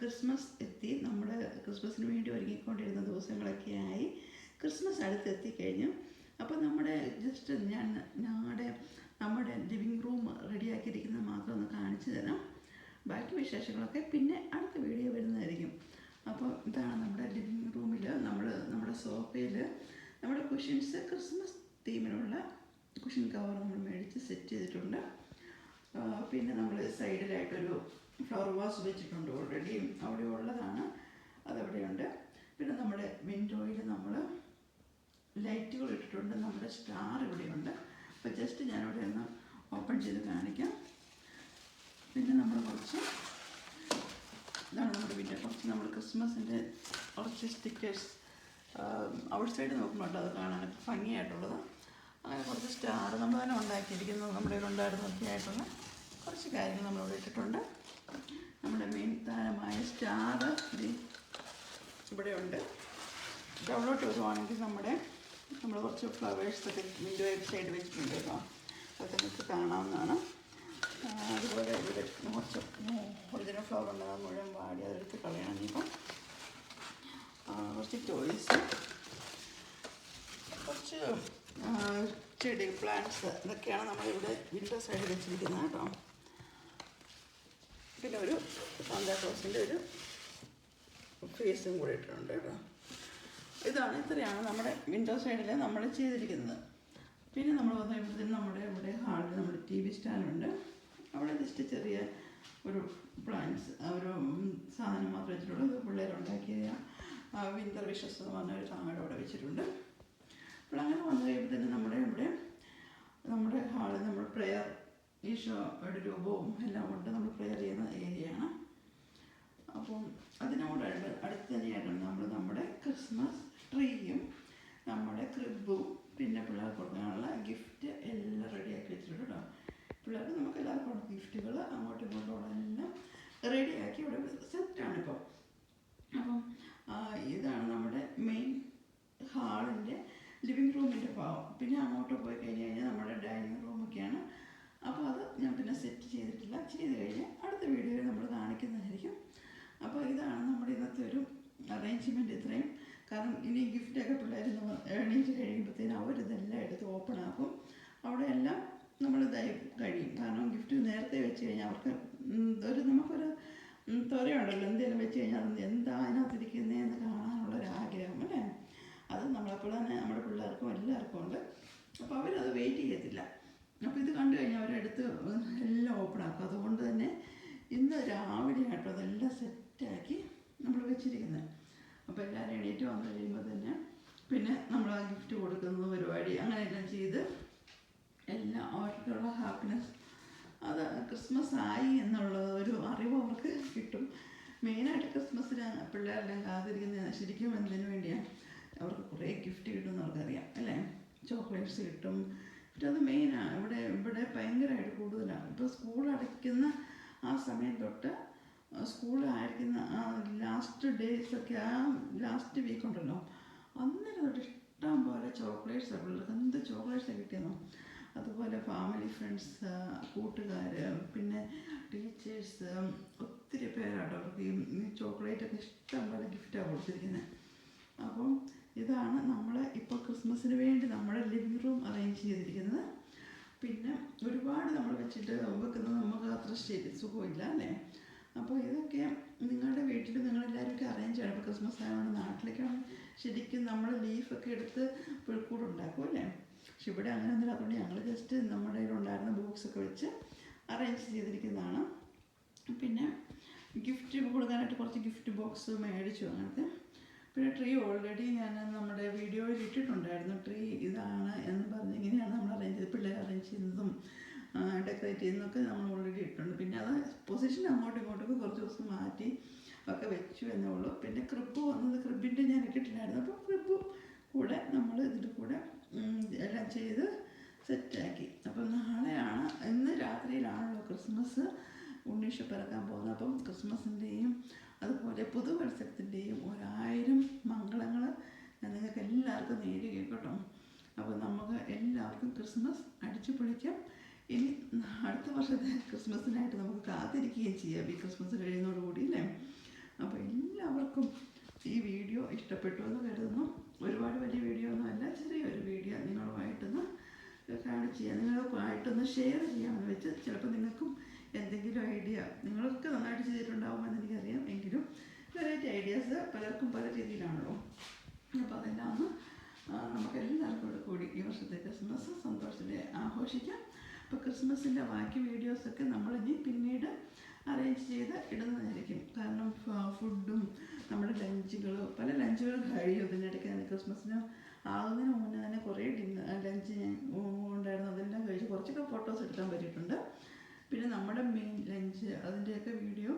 Christmas എത്തി. നമ്മൾ ക്രിസ്മസിന് വേണ്ടി ഒരുങ്ങിക്കൊണ്ടിരുന്ന ദിവസങ്ങളൊക്കെയായി. ക്രിസ്മസ് അടുത്തെത്തിക്കഴിഞ്ഞു. അപ്പോൾ നമ്മുടെ ജസ്റ്റ് ഞാൻ നമ്മുടെ ലിവിങ് റൂം റെഡിയാക്കിയിരിക്കുന്നത് മാത്രം ഒന്ന് കാണിച്ചു തരാം. ബാക്കി വിശേഷങ്ങളൊക്കെ പിന്നെ അടുത്ത വീഡിയോ വരുന്നതായിരിക്കും. അപ്പോൾ ഇതാണ് നമ്മുടെ ലിവിങ് റൂമിൽ നമ്മുടെ സോഫയിൽ നമ്മുടെ കുഷ്യൻസ് ക്രിസ്മസ് തീമിനുള്ള കുഷ്യൻ കവർ നമ്മൾ മേടിച്ച് സെറ്റ് ചെയ്തിട്ടുണ്ട്. പിന്നെ നമ്മൾ സൈഡിലായിട്ടൊരു ഫ്ലവർ വാസ് വെച്ചിട്ടുണ്ട്. ഓൾറെഡി അവിടെ ഉള്ളതാണ്, അതവിടെയുണ്ട്. പിന്നെ നമ്മുടെ വിൻഡോയിൽ നമ്മൾ ലൈറ്റുകൾ ഇട്ടിട്ടുണ്ട്. നമ്മുടെ സ്റ്റാർ ഇവിടെയുണ്ട്. അപ്പോൾ ജസ്റ്റ് ഞാനിവിടെ ഒന്ന് ഓപ്പൺ ചെയ്ത് കാണിക്കാം. പിന്നെ നമ്മൾ ഇതാണ് നമ്മുടെ വിൻഡോ. നമ്മൾ ക്രിസ്മസിൻ്റെ കുറച്ച് സ്റ്റിക്കേഴ്സ് ഔട്ട് സൈഡ് നോക്കുമ്പോൾ അത് കാണാനൊക്കെ ഭംഗിയായിട്ടുള്ളത്. അങ്ങനെ കുറച്ച് സ്റ്റാർ നമ്മൾ തന്നെ ഉണ്ടാക്കിയിരിക്കുന്നത് നമ്മുടെ ഉണ്ടായിരുന്നൊക്കെ ആയിട്ടുള്ള കുറച്ച് കാര്യങ്ങൾ നമ്മളിവിടെ ഇട്ടിട്ടുണ്ട്. നമ്മുടെ മെയിൻ താരമായ സ്റ്റാർ ഇവിടെ ഉണ്ട്. ഡൗൺലോഡ് വരുവാണെങ്കിൽ നമ്മൾ കുറച്ച് ഫ്ലവേഴ്സൊക്കെ വിൻഡോ സൈഡ് വെച്ചിട്ടുണ്ട് കേട്ടോ. അതൊക്കെ നിങ്ങൾക്ക് കാണാവുന്നതാണ്. അതുപോലെ ഇവിടെ കുറച്ച് ഒറിജിനൽ ഫ്ലവർ ഉണ്ട്, അത് മുഴുവൻ വാടി അതെടുത്ത് കളയണം. ഇനിയിപ്പം കുറച്ച് ടോയ്സ്, കുറച്ച് ചെടി പ്ലാന്റ്സ്, ഇതൊക്കെയാണ് നമ്മളിവിടെ വിൻഡോ സൈഡ് വെച്ചിരിക്കുന്നത് കേട്ടോ. പിന്നെ ഒരു സാന്താക്ലോസിൻ്റെ ഒരു ഫേസും കൂടെ ഇട്ടിട്ടുണ്ട് കേട്ടോ. ഇത്രയാണ് നമ്മുടെ വിൻഡോ സൈഡിൽ നമ്മൾ ചെയ്തിരിക്കുന്നത്. പിന്നെ നമ്മൾ വന്നപ്പോഴത്തേനും ഇവിടെ ഹാളിൽ നമ്മുടെ TV സ്റ്റാൻഡുണ്ട്. അവിടെ ജസ്റ്റ് ചെറിയ ഒരു പ്ലാന്റ്സ്, ഒരു സാധനം മാത്രം വെച്ചിട്ടുള്ളത്. പിള്ളേരുണ്ടാക്കിയ വിൻ്റർ വിഷസ് എന്ന് പറഞ്ഞ ഒരു സാധനം അവിടെ വെച്ചിട്ടുണ്ട്. അപ്പോൾ അങ്ങനെ വന്നു കഴിയുമ്പോഴത്തേനും നമ്മുടെ ഹാളിൽ നമ്മൾ പ്രെയർ, ഈശോയുടെ രൂപവും എല്ലാം കൊണ്ട് നമ്മൾ പ്രെയർ ചെയ്യുന്ന ഏരിയയാണ്. അപ്പം അതിനോടായിട്ട് അടുത്ത് തന്നെയായിട്ടാണ് നമ്മുടെ ക്രിസ്മസ് ട്രീയും നമ്മുടെ ക്രിബും പിന്നെ പിള്ളേർക്ക് കൊടുക്കാനുള്ള ഗിഫ്റ്റ് എല്ലാം റെഡിയാക്കി വെച്ചിട്ടുണ്ട് കേട്ടോ. പിള്ളേർക്ക് നമുക്ക് എല്ലാവർക്കും ഗിഫ്റ്റുകൾ അങ്ങോട്ടും ഇങ്ങോട്ടും എല്ലാം റെഡിയാക്കി ഇവിടെ സെറ്റാണിപ്പോൾ. അപ്പം ഇതാണ് നമ്മുടെ മെയിൻ ഹാളിൻ്റെ ലിവിങ് റൂമിൻ്റെ ഭാഗം. പിന്നെ അങ്ങോട്ട് പോയി കഴിഞ്ഞാൽ നമ്മുടെ ഡൈനിങ് റൂമൊക്കെയാണ്. അപ്പോൾ അത് ഞാൻ പിന്നെ സെറ്റ് ചെയ്തിട്ടില്ല. ചെയ്ത് കഴിഞ്ഞ് അടുത്ത വീഡിയോയിൽ നമ്മൾ കാണിക്കുന്നതായിരിക്കും. അപ്പോൾ ഇതാണ് നമ്മുടെ ഇന്നത്തെ ഒരു അറേഞ്ച്മെൻറ്റ് ഇത്രയും. കാരണം ഇനി ഗിഫ്റ്റൊക്കെ പിള്ളേർ എണീറ്റ് കഴിയുമ്പോഴത്തേനും അവരിതെല്ലാം എടുത്ത് ഓപ്പൺ ആക്കും. അവിടെയെല്ലാം നമ്മളിതായി കഴിയും. കാരണം ഗിഫ്റ്റ് നേരത്തെ വെച്ച് കഴിഞ്ഞാൽ അവർക്ക് നമുക്കൊരു ത്വരയുണ്ടല്ലോ, എന്തെങ്കിലും വെച്ച് കഴിഞ്ഞാൽ എന്താ അതിനകത്തിരിക്കുന്നതെന്ന് കാണാനുള്ളൊരാഗ്രഹം അല്ലേ. അത് നമ്മളപ്പോൾ തന്നെ നമ്മുടെ പിള്ളേർക്കും എല്ലാവർക്കും ഉണ്ട്. അപ്പോൾ അവരത് വെയിറ്റ് ചെയ്യത്തില്ല. അപ്പോൾ ഇത് കണ്ടു കഴിഞ്ഞാൽ അവരെടുത്ത് എല്ലാം ഓപ്പൺ ആക്കും. അതുകൊണ്ട് തന്നെ ഇന്ന് രാവിലെ ആയിട്ടോ അതെല്ലാം സെറ്റാക്കി നമ്മൾ വെച്ചിരിക്കുന്നത്. അപ്പോൾ എല്ലാവരും എണീറ്റ് വന്നു കഴിയുമ്പോൾ തന്നെ പിന്നെ നമ്മൾ ആ ഗിഫ്റ്റ് കൊടുക്കുന്ന പരിപാടി അങ്ങനെയെല്ലാം ചെയ്ത് എല്ലാം അവർക്കുള്ള ഹാപ്പിനെസ്, അത് ക്രിസ്മസ് ആയി എന്നുള്ള ഒരു അറിവ് അവർക്ക് കിട്ടും. മെയിനായിട്ട് ക്രിസ്മസിന് പിള്ളേരെല്ലാം കാത്തിരിക്കുന്നത് ശരിക്കും എന്തിനു വേണ്ടിയാണ്? അവർക്ക് കുറേ ഗിഫ്റ്റ് കിട്ടുമെന്ന് അവർക്കറിയാം അല്ലേ. ചോക്ലേറ്റ്സ് കിട്ടും. പക്ഷെ അത് മെയിനാണ്. ഇവിടെ ഭയങ്കരമായിട്ട് കൂടുതലാണ്. ഇപ്പോൾ സ്കൂൾ അടയ്ക്കുന്ന ആ സമയം തൊട്ട് സ്കൂൾ അടയ്ക്കുന്ന ആ ലാസ്റ്റ് ഡേയ്സൊക്കെ, ആ ലാസ്റ്റ് വീക്ക് ഉണ്ടല്ലോ, അന്നേരം തൊട്ട് ഇഷ്ടം പോലെ ചോക്ലേറ്റ്സാണ് പിള്ളേർക്ക്. എന്ത് ചോക്ലേറ്റ്സാണ് കിട്ടിയെന്നോ. അതുപോലെ ഫാമിലി, ഫ്രണ്ട്സ്, കൂട്ടുകാർ, പിന്നെ ടീച്ചേഴ്സ്, ഒത്തിരി പേരാണ് അവർക്ക് ഈ ചോക്ലേറ്റൊക്കെ ഇഷ്ടം പോലെ ഗിഫ്റ്റാണ് കൊടുത്തിരിക്കുന്നത്. അപ്പം ഇതാണ് നമ്മൾ ഇപ്പോൾ ക്രിസ്മസിന് വേണ്ടി നമ്മുടെ ലിവിങ് റൂം അറേഞ്ച് ചെയ്തിരിക്കുന്നത്. പിന്നെ ഒരുപാട് നമ്മൾ വെക്കുന്നത് നമുക്ക് അത്ര സുഖമില്ല അല്ലേ. അപ്പോൾ ഇതൊക്കെ നിങ്ങളുടെ വീട്ടിൽ നിങ്ങളെല്ലാവരും അറേഞ്ച് ചെയ്യണം. ഇപ്പോൾ ക്രിസ്മസ് ആയതുകൊണ്ട് നാട്ടിലേക്കാണ് ശരിക്കും നമ്മൾ ലീഫൊക്കെ എടുത്ത് പുൽക്കൂട് ഉണ്ടാക്കും അല്ലേ. പക്ഷെ ഇവിടെ അങ്ങനെ ഒന്നും അതുകൊണ്ട് ഞങ്ങൾ ജസ്റ്റ് നമ്മുടെ കയ്യിലുണ്ടായിരുന്ന ബോക്സൊക്കെ വെച്ച് അറേഞ്ച് ചെയ്തിരിക്കുന്നതാണ്. പിന്നെ ഗിഫ്റ്റ് കൊടുക്കാനായിട്ട് കുറച്ച് ഗിഫ്റ്റ് ബോക്സ് മേടിച്ചു അങ്ങനത്തെ. പിന്നെ ട്രീ ഓൾറെഡി ഞാൻ നമ്മുടെ വീഡിയോയിൽ ഇട്ടിട്ടുണ്ടായിരുന്നു. ട്രീ ഇതാണ് എന്ന് പറഞ്ഞ് ഇങ്ങനെയാണ് നമ്മൾ അറേഞ്ച് ചെയ്ത് പിള്ളേർ അറേഞ്ച് ചെയ്യുന്നതും ഡെക്കറേറ്റ് ചെയ്യുന്നതൊക്കെ നമ്മൾ ഓൾറെഡി ഇട്ടിട്ടുണ്ട്. പിന്നെ അത് പൊസിഷൻ അങ്ങോട്ടും ഇങ്ങോട്ടൊക്കെ കുറച്ച് ദിവസം മാറ്റി ഒക്കെ വെച്ചു എന്നേ ഉള്ളൂ. പിന്നെ ക്രിബ് വന്നത്, ക്രിബിൻ്റെ ഞാൻ ഇട്ടിട്ടില്ലായിരുന്നു. അപ്പോൾ ക്രിബും കൂടെ നമ്മൾ ഇതിൽ കൂടെ എല്ലാം ചെയ്ത് സെറ്റാക്കി. അപ്പോൾ ഇന്ന് രാത്രിയിലാണല്ലോ ക്രിസ്മസ് ഉണ്ണീഷ പിറക്കാൻ പോകുന്നത്. അപ്പം ക്രിസ്മസിൻ്റെയും അതുപോലെ പുതുവത്സരത്തിൻ്റെയും 1000 മംഗളങ്ങൾ ഞാൻ നിങ്ങൾക്ക് എല്ലാവർക്കും നേരുകയും കേട്ടോ. അപ്പോൾ നമുക്ക് എല്ലാവർക്കും ക്രിസ്മസ് അടിച്ചു പൊളിക്കാം. ഇനി അടുത്ത വർഷത്തെ ക്രിസ്മസിനായിട്ട് നമുക്ക് കാത്തിരിക്കുകയും ചെയ്യാം. ഈ ക്രിസ്മസ് കഴിയുന്നതോടുകൂടി അല്ലേ. അപ്പോൾ എല്ലാവർക്കും ഈ വീഡിയോ ഇഷ്ടപ്പെട്ടു എന്ന് കരുതുന്നു. ഒരുപാട് വലിയ വീഡിയോ ഒന്നും അല്ല, ചെറിയൊരു വീഡിയോ നിങ്ങളുമായിട്ടൊന്ന് കാണിച്ച് ചെയ്യാം, നിങ്ങളുമായിട്ടൊന്ന് ഷെയർ ചെയ്യാമെന്ന് വെച്ച്. ചിലപ്പോൾ നിങ്ങൾക്കും എന്തെങ്കിലും ഐഡിയ, നിങ്ങളൊക്കെ നന്നായിട്ട് ചെയ്തിട്ടുണ്ടാവുമെന്ന് എനിക്കറിയാം, എങ്കിലും വെറൈറ്റി ഐഡിയാസ് പലർക്കും പല രീതിയിലാണല്ലോ. അപ്പോൾ അതെല്ലാം ഒന്ന് നമുക്കെല്ലാവർക്കും കൂടി ഈ വർഷത്തെ ക്രിസ്മസ് സന്തോഷത്തിൽ ആഘോഷിക്കാം. അപ്പോൾ ക്രിസ്മസിൻ്റെ ബാക്കി വീഡിയോസൊക്കെ നമ്മളിനി പിന്നീട് അറേഞ്ച് ചെയ്ത് ഇടുന്നതായിരിക്കും. കാരണം ഫുഡും നമ്മുടെ പല ലഞ്ചുകൾ കഴിയും. ഇതിനിടയ്ക്ക് തന്നെ ക്രിസ്മസിന് ആകുന്നതിന് മുന്നേ തന്നെ കുറേ ലഞ്ച് ഞാൻ ഉണ്ടായിരുന്നു, അതെല്ലാം കഴിച്ച് കുറച്ചൊക്കെ ഫോട്ടോസ് എടുക്കാൻ പറ്റിയിട്ടുണ്ട്. പിന്നെ നമ്മുടെ മെയിൻ ലഞ്ച് അതിൻ്റെയൊക്കെ വീഡിയോ